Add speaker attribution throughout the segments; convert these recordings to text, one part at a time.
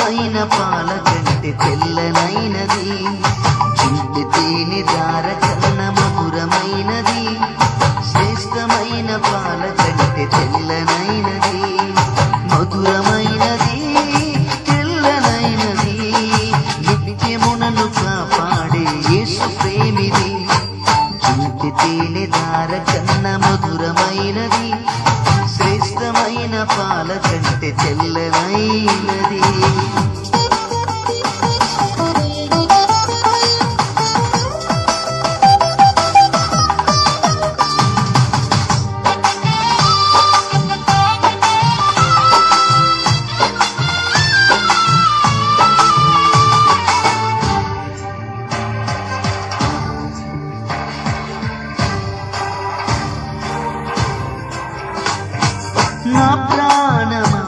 Speaker 1: శ్రేష్టమైన పాల కంటే తెల్లనైనది, చుంటి తేనె దార కన్న మధురమైనది. శ్రేష్టమైన పాల కంటే తెల్లనైనది, మధురమైనది, తెల్లనైనది. నిత్యమునను కాపాడే యేసు ప్రేమిది, చుంటి తేనె దార కన్న మధురమైనది. శ్రేష్టమైన పాల కంటే తెల్లనైనది. నా ప్రాణమా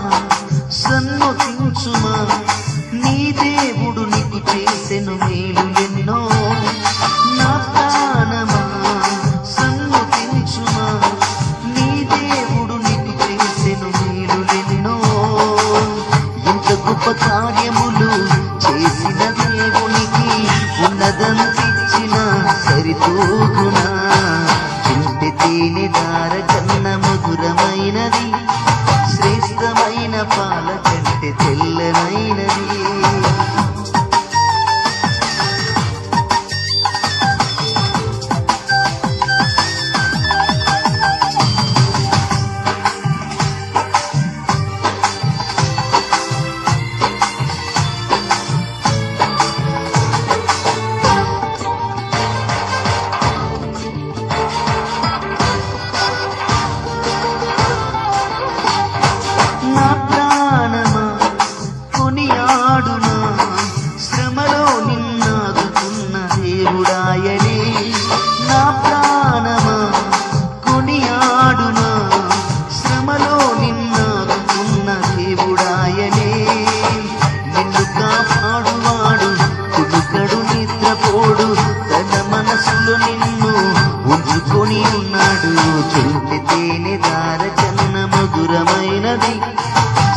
Speaker 1: సన్నుతించుమా, నీ దేవుడు నీకు చేసెను మేలు ఎన్నో. నా ప్రాణమా సన్నుతించుమా, నీ దేవుడు నీకు చేసెను మేలు ఎన్నో. ఇంత గొప్ప కార్యములు చేసిన దేవునికి ఉన్నదంతిచ్చిన సరితూగునా. చుంటి తేనె దార కన్న మధురమైనది, శ్రేష్టమైన పాల కంటే తెల్లనైనది. నా ప్రాణమా కొనియాడునా, శ్రమలో నిన్నాదుకున్న దేవుడాయనే. నా ప్రాణమా కొనియాడునా, శ్రమలో నిన్నాదుకున్న దేవుడాయనే. నిన్ను కాపాడువాడు కులుకడు నిద్రపోడు, తన మనసులో నిన్ను ఉంచుకొని ఉన్నాడు. చుంటి తేనె దార కన్న మధురమైనది,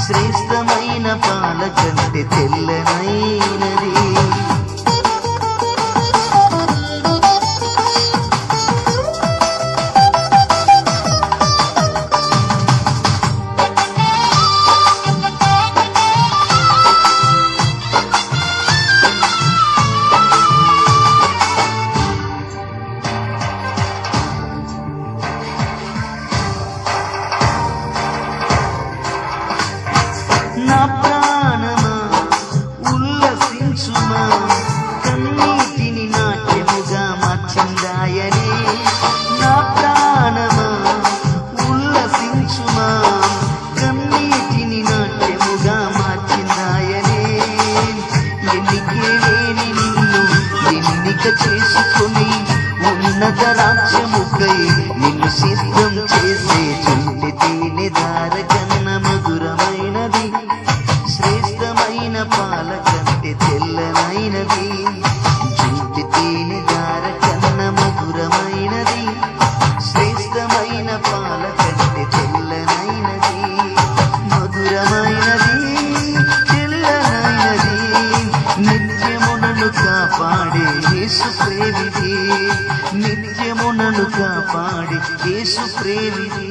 Speaker 1: శ్రేష్టమైన పాల కంటే తెల్లనైనది. నా ప్రాణమా ఉల్లసించుమా, కన్నీటిని నాట్యముగా మార్చిందాయనే. నా ప్రాణమా ఉల్లసించుమా, కన్నీటిని నాట్యముగా మార్చిందాయనే. ఎన్నికే లేని నిన్ను ఎన్నిక చేసుకొని ఉన్నత రాజ్యముకై నిన్ను సిద్ధం చేసే చుంటి తేనె దార కన్న మధురమైనది, శ్రేష్టమైన పాల కంటే తెల్లనైనది. చుంటి తేనె దార కన్న మధురమైనది, శ్రేష్టమైన పాల కంటే తెల్లనైనది, మధురమైనది, తెల్లనైనది. నిత్యమునను కాపాడే యేసు ప్రేమిది, నిత్యమునను కాపాడే యేసు ప్రేమిది.